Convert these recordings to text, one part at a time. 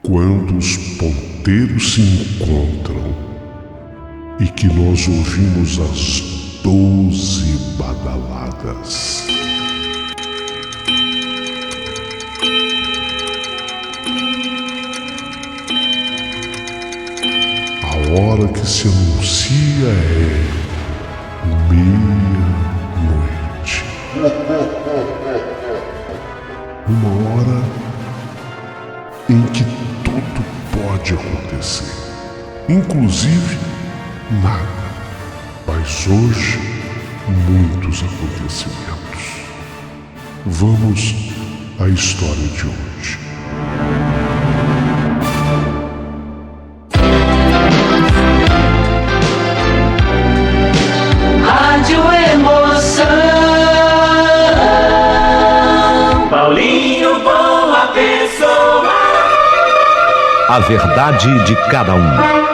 Quando os ponteiros se encontram e que nós ouvimos as 12 badaladas. A hora que se anuncia é meia-noite. Uma hora em que tudo pode acontecer, inclusive nada. Mas hoje, muitos acontecimentos. Vamos à história de hoje. Rádio Emoção. Paulinho Boa Pessoa. A verdade de cada um.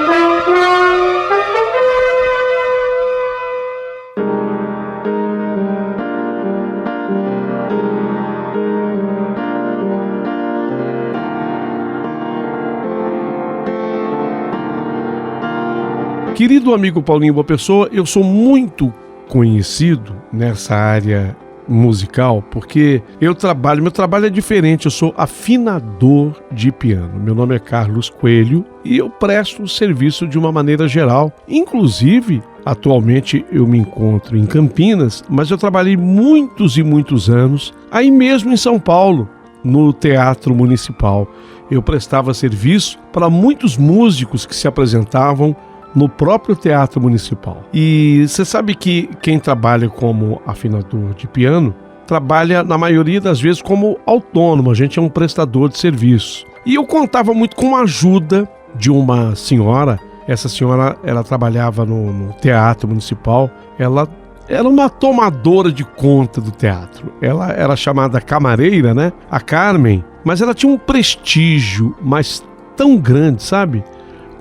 Querido amigo Paulinho Boa Pessoa, eu sou muito conhecido nessa área musical porque meu trabalho é diferente, eu sou afinador de piano. Meu nome é Carlos Coelho e eu presto serviço de uma maneira geral. Inclusive, atualmente eu me encontro em Campinas, mas eu trabalhei muitos e muitos anos aí mesmo em São Paulo, no Teatro Municipal. Eu prestava serviço para muitos músicos que se apresentavam no próprio Teatro Municipal. E você sabe que quem trabalha como afinador de piano trabalha, na maioria das vezes, como autônomo. A gente é um prestador de serviço. E eu contava muito com a ajuda de uma senhora. Essa senhora, ela trabalhava no Teatro Municipal. Ela era uma tomadora de conta do teatro. Ela era chamada camareira, né? A Carmen. Mas ela tinha um prestígio, mas tão grande, sabe?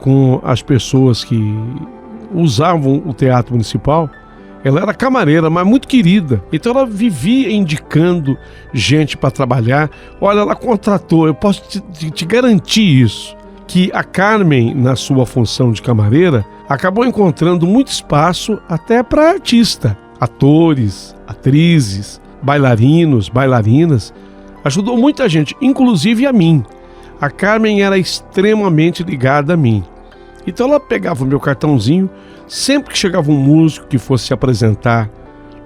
Com as pessoas que usavam o Teatro Municipal. Ela era camareira, mas muito querida. Então ela vivia indicando gente para trabalhar. Olha, ela contratou, eu posso te garantir isso, que a Carmen, na sua função de camareira, acabou encontrando muito espaço até para artista, atores, atrizes, bailarinos, bailarinas. Ajudou muita gente, inclusive a mim. A Carmen era extremamente ligada a mim. Então ela pegava o meu cartãozinho, sempre que chegava um músico que fosse se apresentar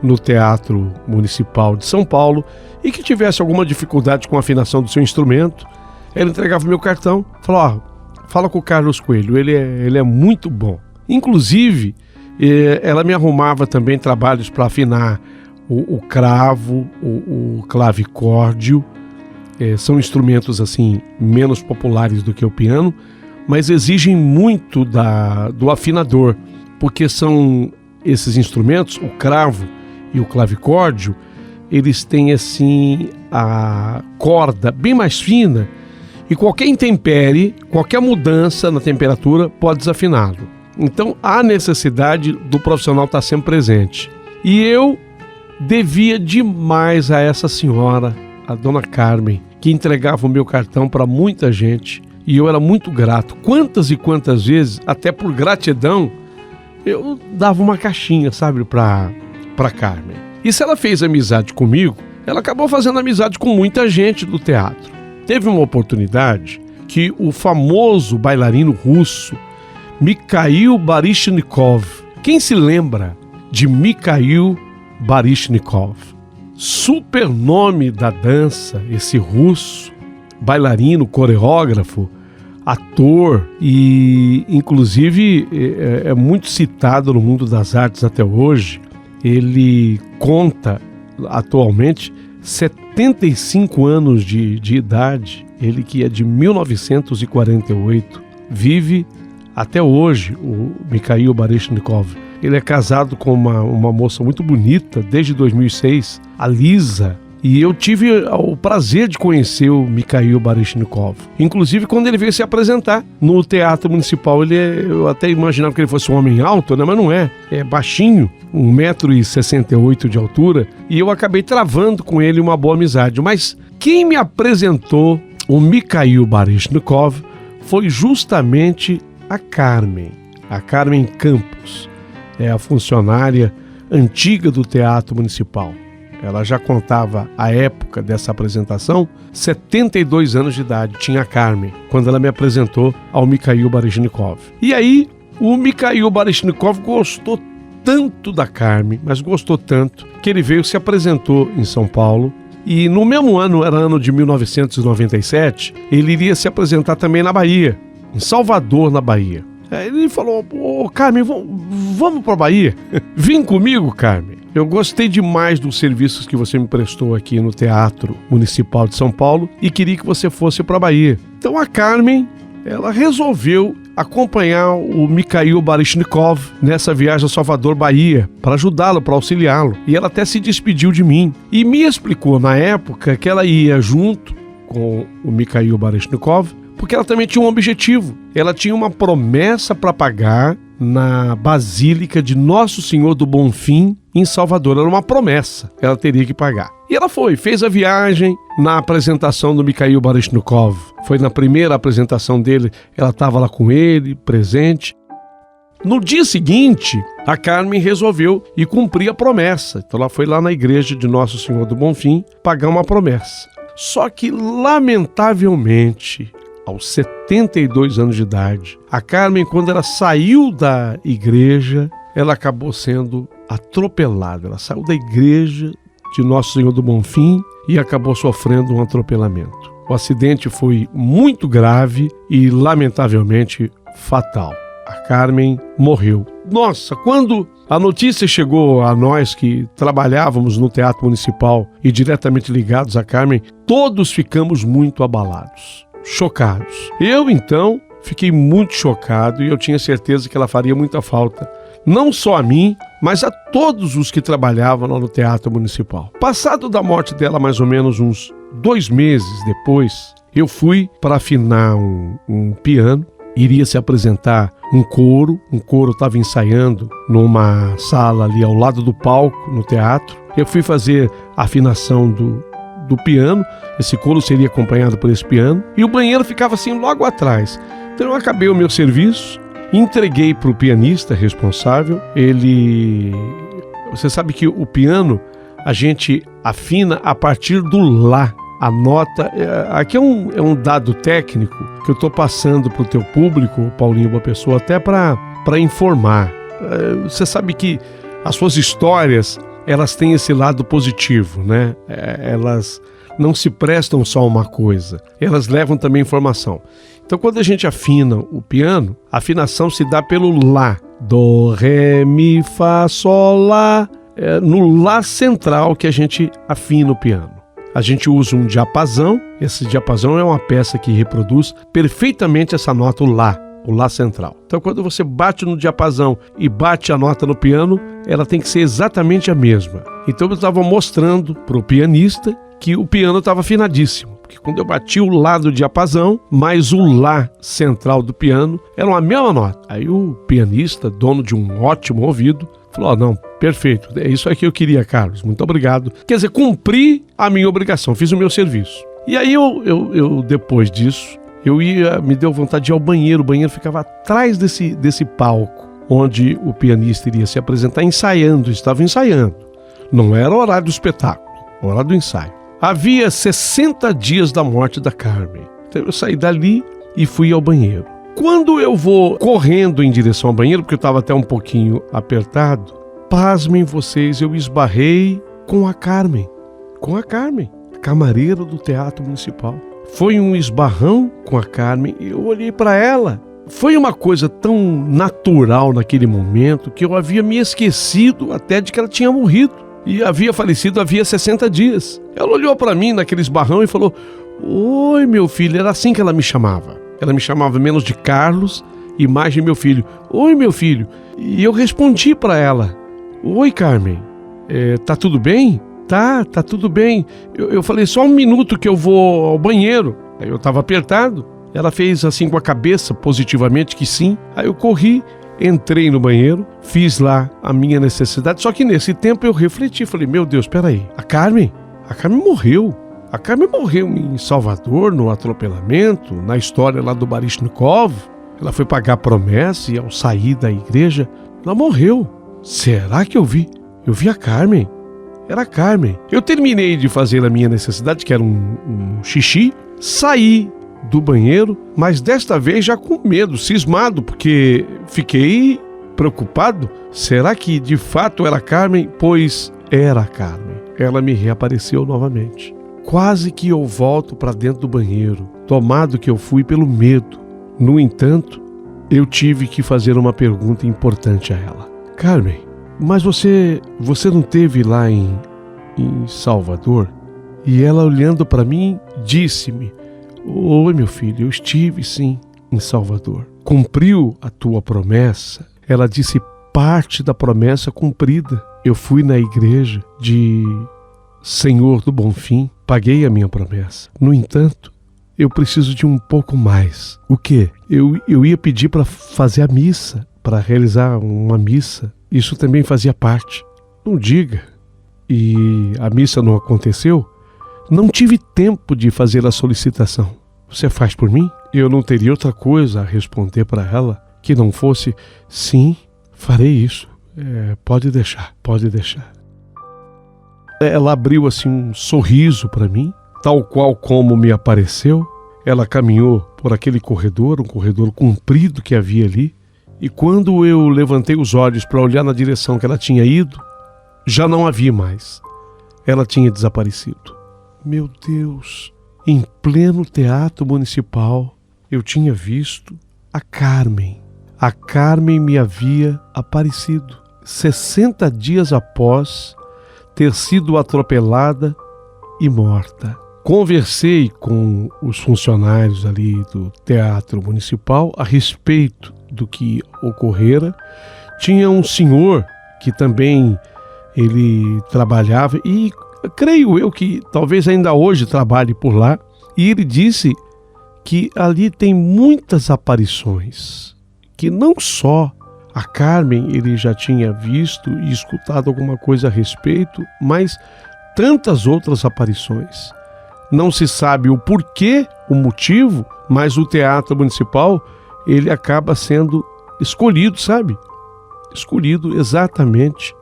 no Teatro Municipal de São Paulo e que tivesse alguma dificuldade com a afinação do seu instrumento, ela entregava o meu cartão e falava: fala com o Carlos Coelho, ele é muito bom. Inclusive, ela me arrumava também trabalhos para afinar o cravo, o clavicórdio. São instrumentos assim menos populares do que o piano, mas exigem muito do afinador, porque são esses instrumentos, o cravo e o clavicórdio, eles têm assim a corda bem mais fina e qualquer intempérie, qualquer mudança na temperatura pode desafiná-lo. Então há necessidade do profissional estar sempre presente. E eu devia demais a essa senhora, a dona Carmen, que entregava o meu cartão para muita gente, e eu era muito grato. Quantas e quantas vezes, até por gratidão, eu dava uma caixinha, sabe, para Carmen. E se ela fez amizade comigo, ela acabou fazendo amizade com muita gente do teatro. Teve uma oportunidade que o famoso bailarino russo Mikhail Baryshnikov, quem se lembra de Mikhail Baryshnikov? Super nome da dança, esse russo, bailarino, coreógrafo, ator e inclusive é muito citado no mundo das artes até hoje. Ele conta atualmente 75 anos de idade, ele que é de 1948, vive até hoje, o Mikhail Baryshnikov. Ele é casado com uma moça muito bonita desde 2006, a Lisa. E eu tive o prazer de conhecer o Mikhail Baryshnikov. Inclusive, quando ele veio se apresentar no Teatro Municipal, eu até imaginava que ele fosse um homem alto, né? Mas não é. É baixinho, 1,68 m de altura. E eu acabei travando com ele uma boa amizade. Mas quem me apresentou o Mikhail Baryshnikov foi justamente a Carmen Campos. É a funcionária antiga do Teatro Municipal. Ela já contava, à época dessa apresentação, 72 anos de idade, tinha a Carmen, quando ela me apresentou ao Mikhail Baryshnikov. E aí, o Mikhail Baryshnikov gostou tanto da Carmen, mas gostou tanto, que ele veio, se apresentou em São Paulo, e no mesmo ano, era ano de 1997, ele iria se apresentar também na Bahia, em Salvador, na Bahia. Aí ele falou: ô Carmen, vamos para a Bahia? Vem comigo, Carmen. Eu gostei demais dos serviços que você me prestou aqui no Teatro Municipal de São Paulo e queria que você fosse para a Bahia. Então a Carmen, ela resolveu acompanhar o Mikhail Baryshnikov nessa viagem a Salvador, Bahia, para ajudá-lo, para auxiliá-lo. E ela até se despediu de mim e me explicou na época que ela ia junto com o Mikhail Baryshnikov porque ela também tinha um objetivo. Ela tinha uma promessa para pagar na Basílica de Nosso Senhor do Bonfim, em Salvador. Era uma promessa, ela teria que pagar. E ela fez a viagem na apresentação do Mikhail Baryshnikov. Foi na primeira apresentação dele, ela estava lá com ele, presente. No dia seguinte, a Carmen resolveu ir cumprir a promessa. Então ela foi lá na igreja de Nosso Senhor do Bonfim pagar uma promessa. Só que, lamentavelmente, aos 72 anos de idade, a Carmen, quando ela saiu da igreja, ela acabou sendo atropelada. Ela saiu da igreja de Nosso Senhor do Bonfim e acabou sofrendo um atropelamento. O acidente foi muito grave e, lamentavelmente, fatal. A Carmen morreu. Nossa, quando a notícia chegou a nós que trabalhávamos no Teatro Municipal e diretamente ligados a Carmen, todos ficamos muito abalados. Chocados. Eu, então, fiquei muito chocado e eu tinha certeza que ela faria muita falta, não só a mim, mas a todos os que trabalhavam lá no Teatro Municipal. Passado da morte dela, mais ou menos uns 2 meses depois, eu fui para afinar um piano, iria se apresentar um coro estava ensaiando numa sala ali ao lado do palco, no teatro. Eu fui fazer a afinação do piano, esse coro seria acompanhado por esse piano, e o banheiro ficava assim logo atrás. Então eu acabei o meu serviço, entreguei para o pianista responsável. Você sabe que o piano a gente afina a partir do Lá. A nota, aqui é um dado técnico que eu estou passando para o teu público, Paulinho Boa Pessoa, até para informar. Você sabe que as suas histórias, elas têm esse lado positivo, né? Elas não se prestam só a uma coisa, elas levam também informação. Então, quando a gente afina o piano, a afinação se dá pelo Lá. Dó, Ré, Mi, Fá, Sol, Lá. É no Lá central que a gente afina o piano. A gente usa um diapasão. Esse diapasão é uma peça que reproduz perfeitamente essa nota, o Lá central. Então, quando você bate no diapasão e bate a nota no piano, ela tem que ser exatamente a mesma. Então, eu estava mostrando para o pianista que o piano estava afinadíssimo, porque quando eu bati o Lá do diapasão, mais o Lá central do piano, eram a mesma nota. Aí o pianista, dono de um ótimo ouvido, falou: não, perfeito, é isso aí que eu queria, Carlos, muito obrigado. Quer dizer, cumpri a minha obrigação, fiz o meu serviço. E aí eu depois disso, me deu vontade de ir ao banheiro. O banheiro ficava atrás desse palco, onde o pianista iria se apresentar estava ensaiando. Não era o horário do espetáculo, o horário do ensaio. Havia 60 dias da morte da Carmen. Então eu saí dali e fui ao banheiro. Quando eu vou correndo em direção ao banheiro, porque eu estava até um pouquinho apertado, pasmem vocês, eu esbarrei com a Carmen, camareira do Teatro Municipal. Foi um esbarrão com a Carmen, eu olhei para ela. Foi uma coisa tão natural naquele momento que eu havia me esquecido até de que ela tinha morrido e havia falecido havia 60 dias. Ela olhou para mim naquele esbarrão e falou: oi, meu filho. Era assim que ela me chamava. Ela me chamava menos de Carlos e mais de meu filho. Oi, meu filho. E eu respondi para ela: oi, Carmen, tá tudo bem? Tá tudo bem. Eu falei: só um minuto que eu vou ao banheiro. Aí eu estava apertado. Ela fez assim com a cabeça, positivamente, que sim. Aí eu corri, entrei no banheiro, fiz lá a minha necessidade. Só que nesse tempo eu refleti, falei: meu Deus, peraí, a Carmen morreu. A Carmen morreu em Salvador, no atropelamento, na história lá do Baryshnikov. Ela foi pagar a promessa e ao sair da igreja, ela morreu. Será que eu vi? Eu vi a Carmen. Era a Carmen. Eu terminei de fazer a minha necessidade, que era um xixi, saí do banheiro, mas desta vez já com medo, cismado, porque fiquei preocupado. Será que de fato era a Carmen? Pois era a Carmen. Ela me reapareceu novamente. Quase que eu volto para dentro do banheiro, tomado que eu fui pelo medo. No entanto, eu tive que fazer uma pergunta importante a ela. Carmen, mas você não esteve lá em Salvador? E ela, olhando para mim, disse-me: oi, meu filho, eu estive sim em Salvador. Cumpriu a tua promessa? Ela disse: parte da promessa cumprida. Eu fui na igreja de Senhor do Bonfim, paguei a minha promessa. No entanto, eu preciso de um pouco mais. O quê? Eu ia pedir para fazer a missa, para realizar uma missa. Isso também fazia parte. Não diga. E a missa não aconteceu? Não tive tempo de fazer a solicitação. Você faz por mim? Eu não teria outra coisa a responder para ela que não fosse: sim, farei isso. Pode deixar, pode deixar. Ela abriu assim um sorriso para mim, tal qual como me apareceu. Ela caminhou por aquele corredor, um corredor comprido que havia ali, e quando eu levantei os olhos para olhar na direção que ela tinha ido, já não havia mais. Ela tinha desaparecido. Meu Deus, em pleno teatro municipal, eu tinha visto a Carmen. A Carmen me havia aparecido 60 dias após ter sido atropelada e morta. Conversei com os funcionários ali do Teatro Municipal a respeito do que ocorrera. Tinha um senhor que também ele trabalhava e creio eu que talvez ainda hoje trabalhe por lá, e ele disse que ali tem muitas aparições, que não só a Carmen ele já tinha visto e escutado alguma coisa a respeito, mas tantas outras aparições. Não se sabe o porquê, o motivo, mas o Teatro Municipal ele acaba sendo escolhido, sabe? Escolhido exatamente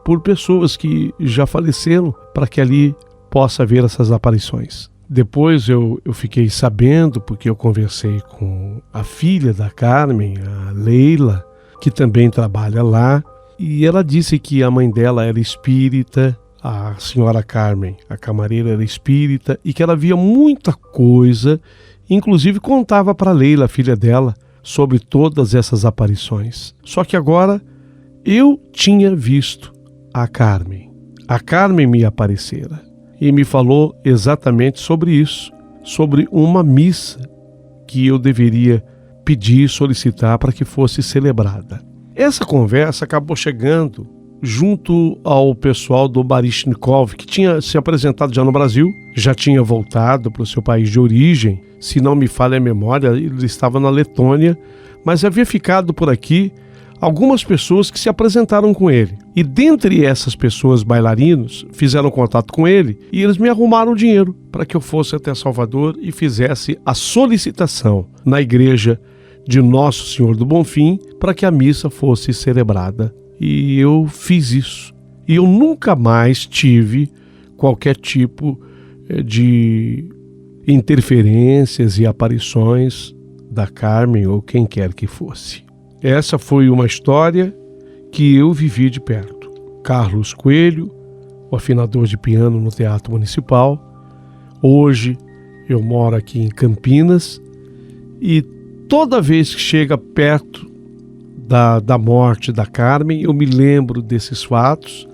por pessoas que já faleceram para que ali possa haver essas aparições. Depois eu fiquei sabendo, porque eu conversei com a filha da Carmen, a Leila, que também trabalha lá, e ela disse que a mãe dela era espírita, a senhora Carmen, a camareira, era espírita, e que ela via muita coisa, inclusive contava para Leila, a filha dela, sobre todas essas aparições. Só que agora eu tinha visto a Carmen. A Carmen me aparecera e me falou exatamente sobre isso, sobre uma missa que eu deveria pedir, solicitar para que fosse celebrada. Essa conversa acabou chegando junto ao pessoal do Baryshnikov, que tinha se apresentado já no Brasil, já tinha voltado para o seu país de origem. Se não me falha a memória, ele estava na Letônia, mas havia ficado por aqui algumas pessoas que se apresentaram com ele. E dentre essas pessoas, bailarinos, fizeram contato com ele e eles me arrumaram dinheiro para que eu fosse até Salvador e fizesse a solicitação na igreja de Nosso Senhor do Bonfim para que a missa fosse celebrada. E eu fiz isso. E eu nunca mais tive qualquer tipo de interferências e aparições da Carmen ou quem quer que fosse. Essa foi uma história que eu vivi de perto. Carlos Coelho, o afinador de piano no Teatro Municipal. Hoje eu moro aqui em Campinas e toda vez que chega perto da morte da Carmen, eu me lembro desses fatos.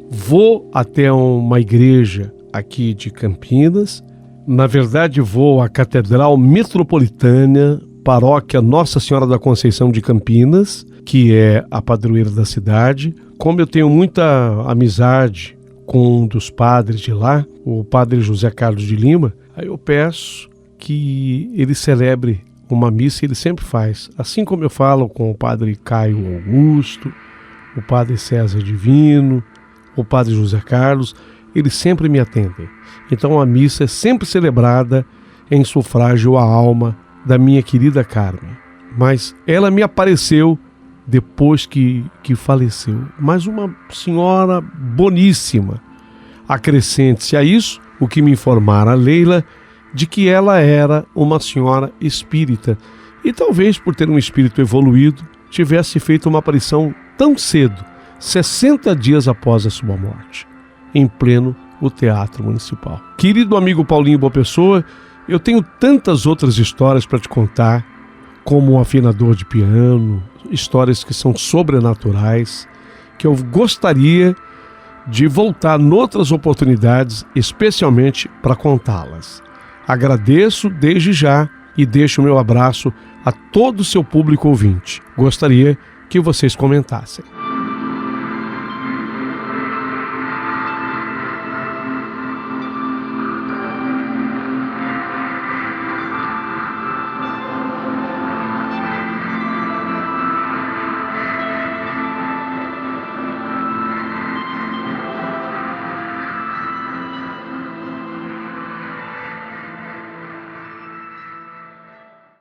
Vou até uma igreja aqui de Campinas. Na verdade, vou à Catedral Metropolitana, Paróquia Nossa Senhora da Conceição de Campinas, que é a padroeira da cidade. Como eu tenho muita amizade com um dos padres de lá, o padre José Carlos de Lima, aí eu peço que ele celebre uma missa, ele sempre faz. Assim como eu falo com o padre Caio Augusto, o padre César Divino, o padre José Carlos, eles sempre me atendem. Então a missa é sempre celebrada em sufrágio à alma da minha querida Carmen. Mas ela me apareceu depois que faleceu. Mas uma senhora boníssima. Acrescente-se a isso o que me informara a Leila de que ela era uma senhora espírita e talvez por ter um espírito evoluído tivesse feito uma aparição tão cedo, 60 dias após a sua morte, em pleno o Teatro Municipal. Querido amigo Paulinho Boa Pessoa, eu tenho tantas outras histórias para te contar, como um afinador de piano, histórias que são sobrenaturais, que eu gostaria de voltar noutras oportunidades, especialmente para contá-las. Agradeço desde já e deixo o meu abraço a todo o seu público ouvinte. Gostaria que vocês comentassem.